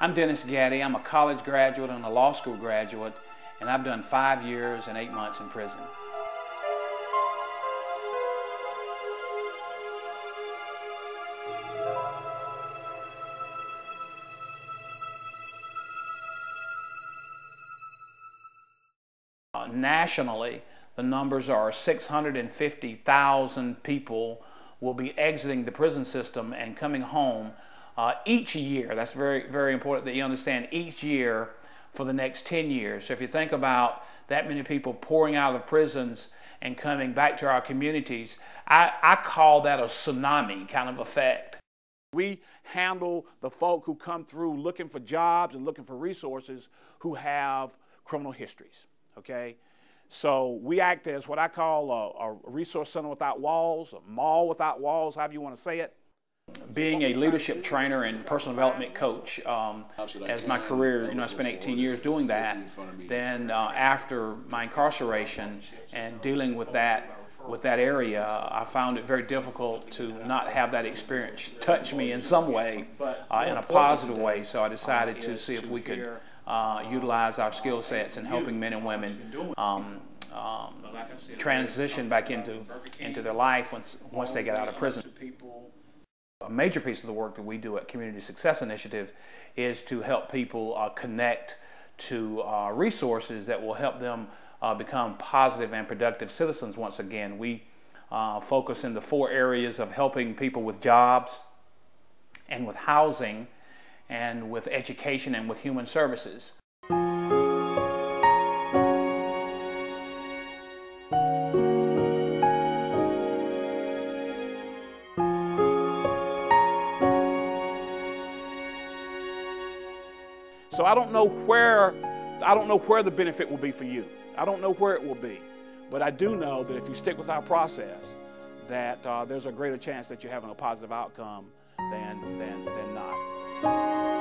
I'm Dennis Gaddy. I'm a college graduate and a law school graduate, and I've done 5 years and 8 months in prison. Nationally, the numbers are 650,000 people will be exiting the prison system and coming home each year. That's very, very important that you understand, each year for the next 10 years. So if you think about that many people pouring out of prisons and coming back to our communities, I call that a tsunami kind of effect. We handle the folk who come through looking for jobs and looking for resources who have criminal histories, okay? So we act as what I call a resource center without walls, a mall without walls, however you want to say it. Being a leadership trainer and personal development coach, as my career, I spent 18 years doing that. Then after my incarceration and dealing with that area, I found it very difficult to not have that experience touch me in some way, in a positive way. So I decided to see if we could utilize our skill sets in helping men and women transition back into their life once they get out of prison. A major piece of the work that we do at Community Success Initiative is to help people connect to resources that will help them become positive and productive citizens once again. We focus in the 4 areas of helping people with jobs and with housing and with education and with human services. So I don't know where the benefit will be for you. I don't know where it will be, but I do know that if you stick with our process, that there's a greater chance that you're having a positive outcome than not.